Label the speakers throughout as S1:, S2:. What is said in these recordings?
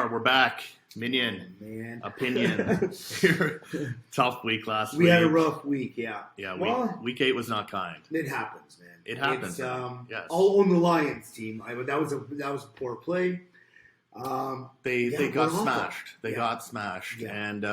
S1: are. We're back. Minion.
S2: Oh, man.
S1: Opinion. Tough week last
S2: We
S1: week.
S2: had a rough week, yeah.
S1: Yeah,
S2: Well,
S1: week 8 was not kind.
S2: it happens, man.
S1: It happens.
S2: It's,
S1: yes.
S2: I'll own the Lions team. That was a poor play.
S1: They got
S2: we're
S1: smashed. They
S2: Yeah.
S1: got smashed.
S2: Yeah.
S1: And,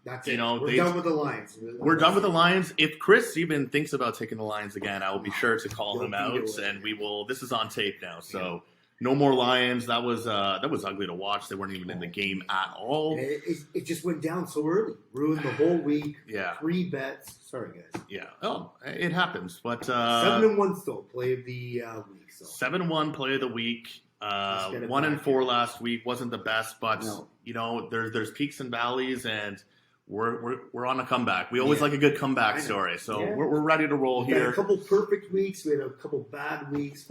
S2: That's
S1: you
S2: it.
S1: know,
S2: We're done with the Lions.
S1: we're done with the Lions. If Chris even thinks about taking the Lions again, I will be sure to call
S2: You'll
S1: him
S2: be
S1: out.
S2: doing it.
S1: And we will. This is on tape now. So no more Lions. That was ugly to watch. They weren't even in the game at all.
S2: It just went down so early. Ruined the whole week.
S1: Yeah.
S2: 3 bets. Sorry, guys.
S1: Yeah. Oh, it happens. But
S2: 7-1 still. Play of the week. So
S1: 7-1 play of the week.
S2: Let's get it
S1: 1-4
S2: back.
S1: last week wasn't the best, but
S2: No.
S1: you know there's peaks and valleys, and we're on a comeback. We always
S2: Yeah.
S1: like a good comeback
S2: I know.
S1: story, so
S2: Yeah.
S1: we're ready to roll
S2: We had a
S1: here.
S2: couple perfect weeks. We had a couple bad weeks.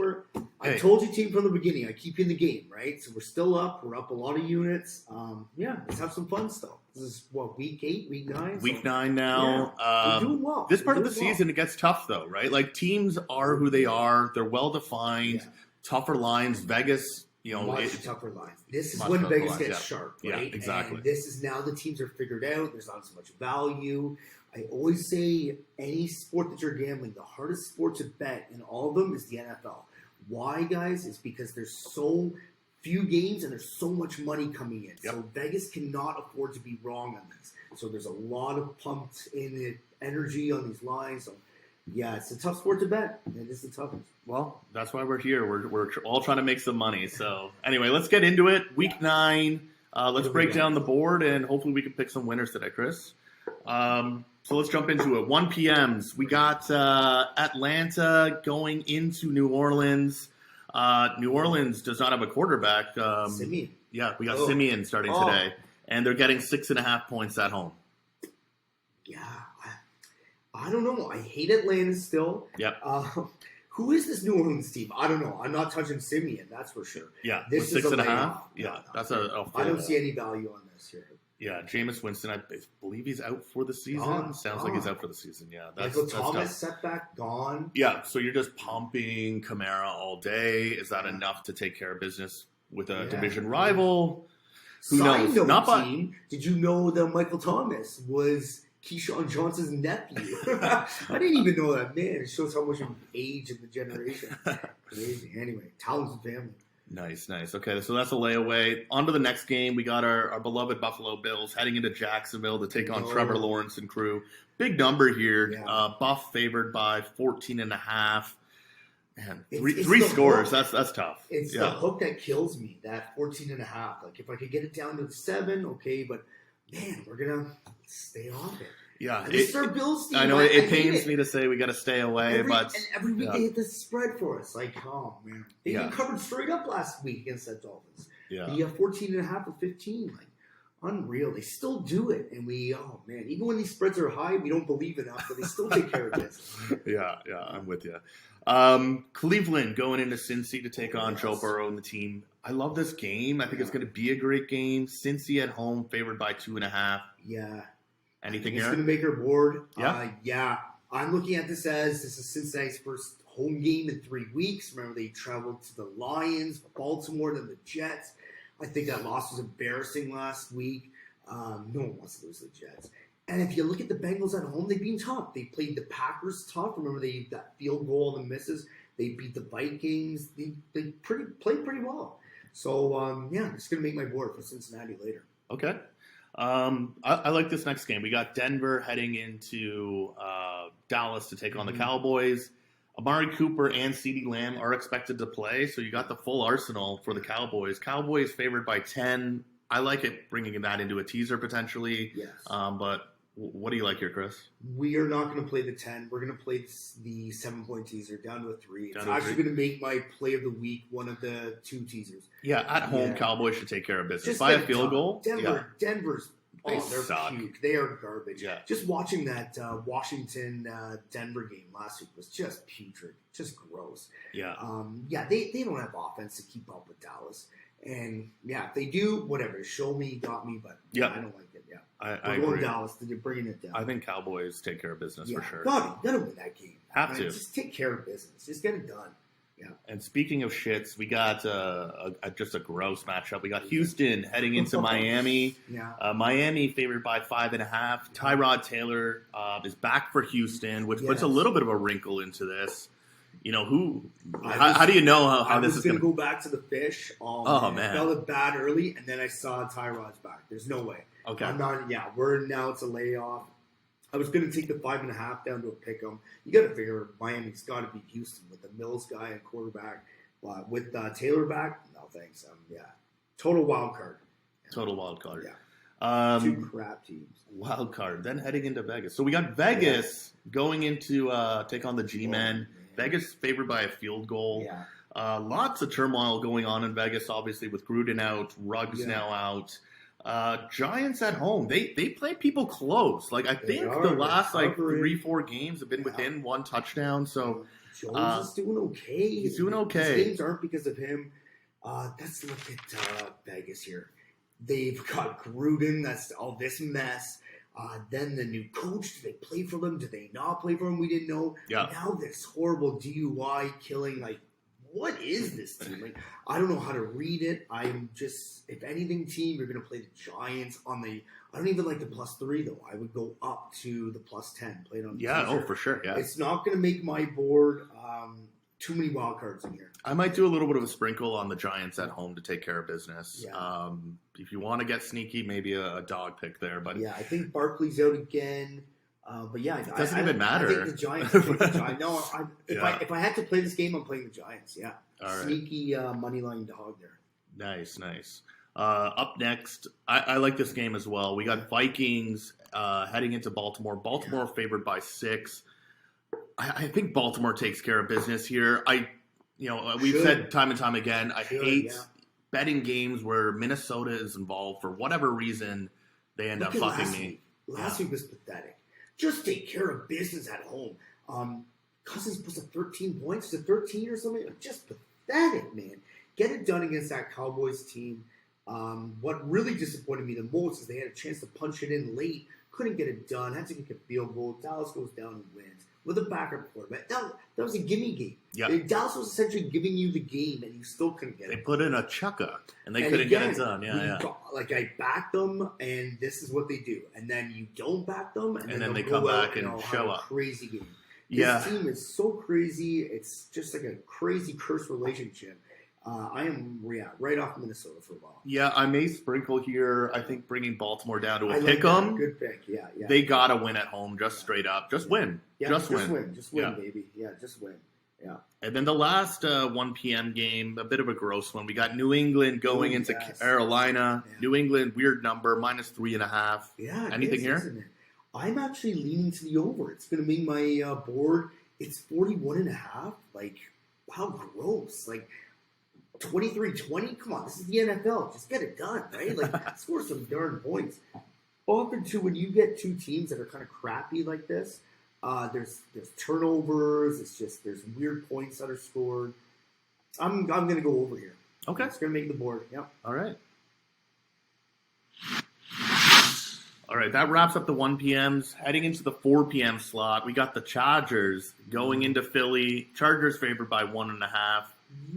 S2: I
S1: Hey.
S2: told you, team, from the beginning, I keep you in the game, right? So we're still up. We're up a lot of units. Let's have some fun still. This is, week 8, week 9?
S1: Week 9 now.
S2: We're doing well.
S1: This part
S2: We're
S1: of the
S2: doing well.
S1: season it gets tough though, right? Like teams are who they are. They're well defined.
S2: Yeah.
S1: Tougher lines. Vegas, you know,
S2: Much tougher lines. This is
S1: much
S2: when
S1: tougher
S2: Vegas
S1: lines,
S2: gets
S1: yeah.
S2: sharp,
S1: Yeah,
S2: right?
S1: exactly.
S2: And this is now the teams are figured out. There's not as much value. I always say any sport that you're gambling, the hardest sport to bet in all of them is the NFL. Why, guys? It's because there's so few games and there's so much money coming in.
S1: Yep.
S2: So Vegas cannot afford to be wrong on these. So there's a lot of pumped in energy on these lines. So yeah, it's a tough sport to bet. It is the toughest.
S1: well, that's why we're here. We're all trying to make some money. So anyway, let's get into it. Week 9. Let's break down the board, and hopefully we can pick some winners today, Chris. So let's jump into it. 1 p.m.s. We got Atlanta going into New Orleans. New Orleans does not have a quarterback.
S2: Simeon.
S1: Yeah, we got
S2: Oh.
S1: Simeon starting
S2: Oh.
S1: today, and they're getting 6.5 points at home.
S2: Yeah, I don't know. I hate Atlanta still.
S1: Yep.
S2: Who is this New Orleans team? I don't know. I'm not touching Simeon, that's for sure.
S1: Yeah,
S2: This
S1: with
S2: is
S1: 6.5.
S2: a layoff.
S1: Yeah,
S2: No.
S1: that's a
S2: I don't see any value on this here.
S1: Yeah, Jameis Winston, I believe he's out for the season.
S2: Gone.
S1: Sounds like he's out for the season. Yeah,
S2: Michael
S1: that's
S2: Thomas
S1: tough.
S2: setback gone.
S1: Yeah, so you're just pumping Kamara all day. Is that enough to take care of business with a
S2: Yeah.
S1: division rival? Who
S2: Side
S1: knows?
S2: note,
S1: Not by-
S2: team, did you know that Michael Thomas was Keyshawn Johnson's nephew? I didn't even know that. Man, it shows how much of age in the generation. Crazy. Anyway, talented family.
S1: Nice. Okay, so that's a layaway. On to the next game. We got our beloved Buffalo Bills heading into Jacksonville to take on
S2: Oh.
S1: Trevor Lawrence and crew. Big number here.
S2: Yeah.
S1: Buff favored by 14.5. Man,
S2: It's
S1: three
S2: the
S1: scores.
S2: hook.
S1: That's tough.
S2: It's the hook that kills me, that 14.5. Like, if I could get it down to the 7, okay, but man, we're going to stay off it.
S1: Yeah,
S2: And this is our Bills team.
S1: I know
S2: I
S1: it
S2: hate
S1: pains me to say we got to stay away, but
S2: every week
S1: yeah.
S2: they hit the spread for us. Like, oh man, they
S1: Yeah.
S2: even covered straight up last week against the Dolphins.
S1: yeah,
S2: The 14.5 and 15, like unreal. They still do it, and oh man, even when these spreads are high, we don't believe enough, but they still take care of this.
S1: yeah, I'm with you. Cleveland going into Cincy to take on Joe Burrow and the team. I love this game. I think it's going to be a great game. Cincy at home, favored by 2.5.
S2: Yeah,
S1: Anything
S2: it's
S1: here?
S2: going to make our board.
S1: Yeah.
S2: I'm looking at this as this is Cincinnati's first home game in 3 weeks. Remember, they traveled to the Lions, Baltimore, then the Jets. I think that loss was embarrassing last week. No one wants to lose to the Jets. And if you look at the Bengals at home, they've been tough. They played the Packers tough. Remember, that field goal and the misses. They beat the Vikings. They played pretty well. So, it's going to make my board for Cincinnati later.
S1: Okay. I like this next game. We got Denver heading into Dallas to take on the Cowboys. Amari Cooper and CeeDee Lamb are expected to play, so you got the full arsenal for the Cowboys. Cowboys favored by 10. I like it bringing that into a teaser potentially.
S2: Yes.
S1: But what do you like here, Chris?
S2: We are not going to play the 10. We're going to play the 7-point teaser down to a 3. It's
S1: Down to a
S2: actually
S1: 3.
S2: going to make my play of the week one of the 2 teasers.
S1: Yeah, at home,
S2: Yeah.
S1: Cowboys should take care of business.
S2: Just
S1: By a
S2: get
S1: field
S2: tough.
S1: goal?
S2: Denver's
S1: They
S2: they're
S1: suck.
S2: puke. They are garbage.
S1: Yeah.
S2: Just watching that Washington Denver game last week was just putrid, just gross.
S1: Yeah.
S2: They don't have offense to keep up with Dallas. And if they do, whatever. Show me, got me, but
S1: Yeah.
S2: I don't like it. Yeah.
S1: I
S2: We're going
S1: agree.
S2: Dallas. They're bringing it down.
S1: I think Cowboys take care of business for sure.
S2: Gotta win that game.
S1: Have to.
S2: Just take care of business. Just get it done.
S1: And speaking of shits, we got just a gross matchup. We got Houston heading into Miami. Miami favored by 5.5. Tyrod Taylor is back for Houston, which puts a little bit of a wrinkle into this. You know, how do you know how this is going
S2: to go back to the fish? Man. I felt it bad early, and then I saw Tyrod's back. There's no way.
S1: Okay.
S2: I'm not, now it's a layoff. I was going to take the 5.5 down to a pick 'em. You got to figure Miami's got to beat Houston with the Mills guy and quarterback. With Taylor back, no thanks. Total wild card.
S1: Total wild card.
S2: Yeah. Two crap teams.
S1: Wild card. Then heading into Vegas. So we got Vegas going into take on the G-Men. Vegas favored by a field goal.
S2: Yeah.
S1: Lots of turmoil going on in Vegas, obviously, with Gruden out, Ruggs now out. Giants at home. They play people close. Like I think the last 3-4 games have been within one touchdown. So
S2: Jones is doing okay.
S1: He's doing okay.
S2: These games aren't because of him. Let's look at Vegas here. They've got Gruden. That's all this mess. Then the new coach. Do they play for them? Do they not play for them? We didn't know.
S1: Yeah.
S2: Now this horrible DUI killing. Like, what is this team? Like, I don't know how to read it. I'm just, if anything, team, you're going to play the Giants on the. I don't even like the +3 though. I would go up to the +10. Play it on.
S1: The for sure. Yeah.
S2: It's not going to make my board. Too many wild cards in here.
S1: I might do a little bit of a sprinkle on the Giants at home to take care of business.
S2: Yeah.
S1: If you want to get sneaky, maybe a dog pick there. But
S2: yeah, I think Barkley's out again. But yeah,
S1: it doesn't even matter.
S2: I think the Giants. No, if I had to play this game, I'm playing the Giants. Yeah, sneaky money line dog there.
S1: Nice. Up next, I like this game as well. We got Vikings heading into Baltimore. Baltimore favored by 6. I think Baltimore takes care of business here. We've said time and time again, I hate betting games where Minnesota is involved for whatever reason. They end up fucking me.
S2: Last week was pathetic. Just take care of business at home. Cousins puts up 13 points to 13 or something. Just pathetic, man. Get it done against that Cowboys team. What really disappointed me the most is they had a chance to punch it in late. Couldn't get it done. Had to kick a field goal. Dallas goes down and wins with a backup quarterback. That was a gimme game.
S1: Yep.
S2: Dallas was essentially giving you the game, and you still couldn't get it.
S1: They put in a chucka, and they couldn't get it done.
S2: I backed them, and this is what they do. And then you don't back them, and then
S1: they come back and show up.
S2: Crazy game. This team is so crazy. It's just like a crazy cursed relationship. I am right off Minnesota for a while.
S1: Yeah, I may sprinkle here. I think bringing Baltimore down to a pick 'em.
S2: Good pick. Yeah.
S1: They gotta win at home, just straight up. Just win.
S2: Yeah,
S1: just win,
S2: baby. Yeah, just win. Yeah.
S1: And then the last 1 p.m. game, a bit of a gross one. We got New England going into Carolina. Yeah. New England, weird number, -3.5.
S2: Yeah.
S1: Anything here?
S2: I'm actually leaning to the over. It's going to make my board. It's 41.5. Like, how gross. Like, 23-20? Come on, this is the NFL. Just get it done, right? Like, score some darn points. Often, too, when you get two teams that are kind of crappy like this, there's turnovers. It's just there's weird points that are scored. I'm going to go over here.
S1: Okay.
S2: It's going to make the board. Yep.
S1: All right, that wraps up the 1 p.m.s. Heading into the 4 p.m. slot, we got the Chargers going into Philly. Chargers favored by 1.5.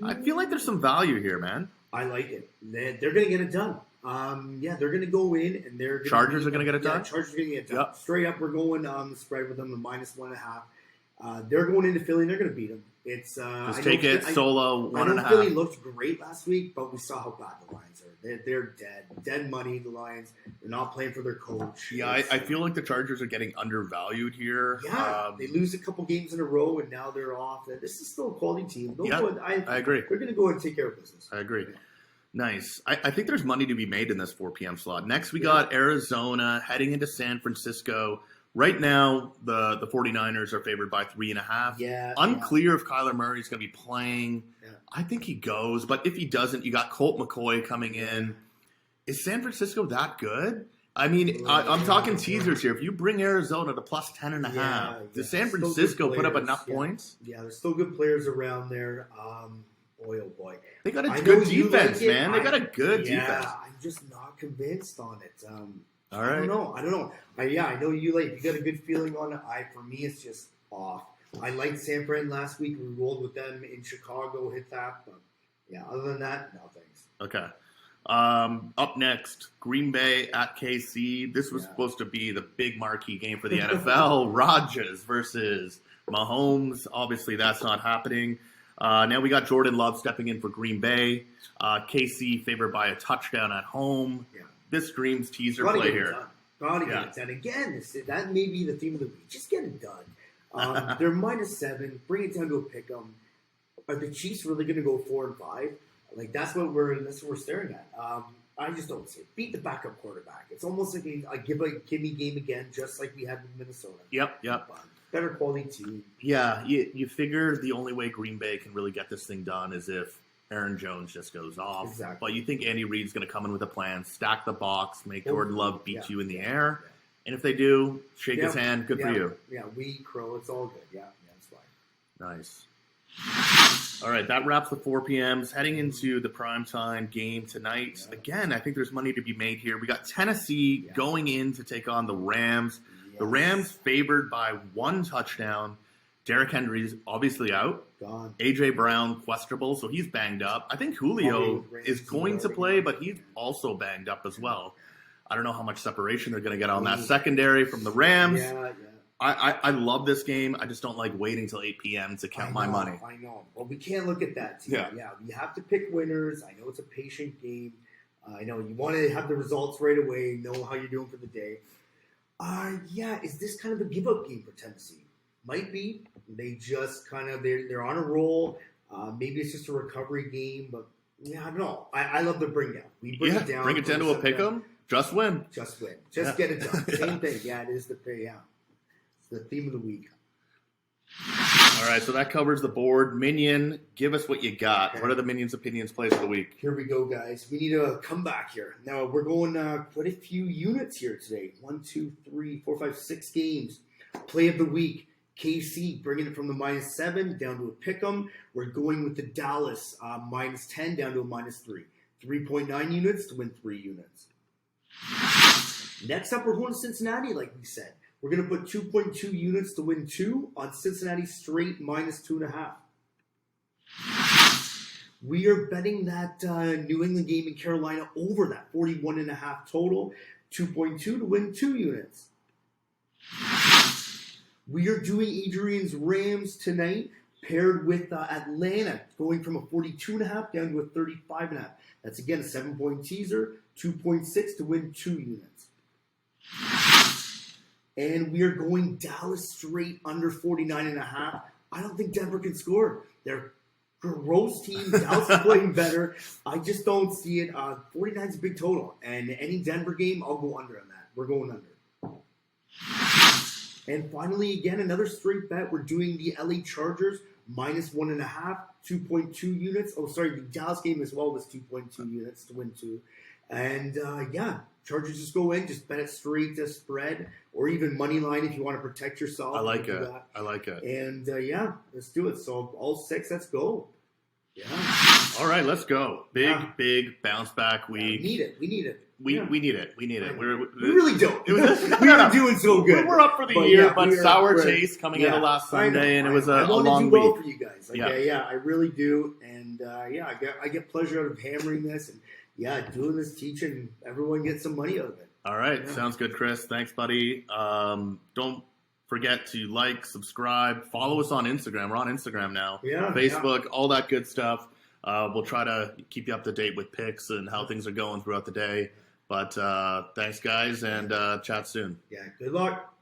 S1: I feel like there's some value here, man.
S2: I like it. They're going to get it done. They're going to go in and they're
S1: Chargers are going to get it done?
S2: Chargers are going to get it done.
S1: Yep.
S2: Straight up, we're going the spread with them, the -1.5. They're going into Philly and they're going to beat them. It's
S1: just take it solo 1.5.
S2: I know Philly looked great last week, but we saw how bad the Lions are. They're dead money. The Lions, they're not playing for their coach.
S1: Yeah, I feel like the Chargers are getting undervalued here.
S2: Yeah, they lose a couple games in a row and now they're off. This is still a quality team.
S1: I agree.
S2: They're going to go and take care of business.
S1: I agree. Yeah. Nice. I think there's money to be made in this 4 p.m. slot. Next, we got Arizona heading into San Francisco. Right now, the 49ers are favored by 3.5.
S2: Yeah.
S1: Unclear if Kyler Murray is going to be playing.
S2: Yeah.
S1: I think he goes, but if he doesn't, you got Colt McCoy coming in. Is San Francisco that good? I mean, I'm talking teasers here. If you bring Arizona to +10.5, does San Francisco put up enough points?
S2: Yeah, there's still good players around there. Boy, oh boy.
S1: They got a good defense, man. They got a good defense.
S2: I'm just not convinced on it.
S1: All right.
S2: I don't know. I know you got a good feeling on it. For me, it's just off. I liked San Fran last week. We rolled with them in Chicago, hit that. But yeah, other than that, no thanks.
S1: Okay. Up next, Green Bay at KC. This was supposed to be the big marquee game for the NFL. Rodgers versus Mahomes. Obviously, that's not happening. Now we got Jordan Love stepping in for Green Bay. KC favored by a touchdown at home. Yeah. This screams teaser play here.
S2: Gotta get it done. Again, that may be the theme of the week. Just get it done. They're -7. Bring it down to a pick 'em. Are the Chiefs really going to go 4-5? Like that's what we're staring at. I just don't see it. Beat the backup quarterback. It's almost like a gimme game again, just like we had with Minnesota.
S1: Yep.
S2: Better quality team.
S1: Yeah, you figure the only way Green Bay can really get this thing done is if Aaron Jones just goes off.
S2: Exactly.
S1: But you think Andy Reid's going to come in with a plan, stack the box, make Jordan Love beat you in the air. Yeah. And if they do, shake his hand. Good for you.
S2: Yeah, we crow. It's all good. Yeah, it's fine.
S1: Nice. All right, that wraps the 4 p.m.s. Heading into the primetime game tonight. Yeah. Again, I think there's money to be made here. We got Tennessee going in to take on the Rams. Yes. The Rams favored by 1 touchdown. Derrick Henry's obviously out.
S2: Gone.
S1: A.J. Brown, questionable, so he's banged up. I think Julio is going to play, but he's also banged up as well. I don't know how much separation they're going to get on that secondary from the Rams.
S2: Yeah.
S1: I love this game. I just don't like waiting till 8 p.m. to count my money.
S2: I know. Well, we can't look at that. Yeah. We have to pick winners. I know it's a patient game. I know you want to have the results right away, know how you're doing for the day. Is this kind of a give-up game for Tennessee? Might be. They just kind of, they're on a roll. Maybe it's just a recovery game, but I don't know. I love the bring down. We bring it down.
S1: Bring it down to a pick 'em. Just win.
S2: Just get it done. Same thing. Yeah, it is the pay out. The theme of the week.
S1: All right, so that covers the board. Minion, give us what you got. Okay. What are the Minions' opinions plays of the week?
S2: Here we go, guys. We need a comeback here. Now, we're going quite a few units here today. 1, 2, 3, 4, 5, 6 games. Play of the week. KC bringing it from the -7 down to a pick 'em. We're going with the Dallas -10 down to a -3. 3.9 units to win 3 units. Next up, we're going to Cincinnati, like we said. We're going to put 2.2 units to win 2 on Cincinnati straight -2.5. We are betting that New England game in Carolina over that 41.5 total. 2.2 to win 2 units. We are doing Adrian's Rams tonight paired with Atlanta going from a 42.5 down to a 35.5. That's again a 7-point teaser. 2.6 to win 2 units. And we are going Dallas straight under 49.5. I don't think Denver can score. They're a gross team. Dallas is playing better. I just don't see it. 49 is a big total. And any Denver game, I'll go under on that. We're going under. And finally, again, another straight bet. We're doing the LA Chargers -1.5, 2.2 units. Oh, sorry, the Dallas game as well was 2.2 units to win 2. And Chargers just go in, just bet it straight to spread, or even money line if you want to protect yourself.
S1: I like it.
S2: And let's do it. So all 6, let's go. Yeah.
S1: All right, let's go. Big bounce back week.
S2: We need it.
S1: We need it. We need it. We
S2: really don't. We were doing so good.
S1: We're up for the year, but sour taste coming out of last Sunday, and it was a long week.
S2: I want to do well for you guys. I really do. And I get pleasure out of hammering this and doing this, teaching. Everyone gets some money out of it.
S1: All right, sounds good, Chris. Thanks, buddy. Don't forget to like, subscribe, follow us on Instagram. We're on Instagram now. Facebook, all that good stuff. We'll try to keep you up to date with picks and how things are going throughout the day. But thanks, guys, and chat soon.
S2: Yeah, good luck.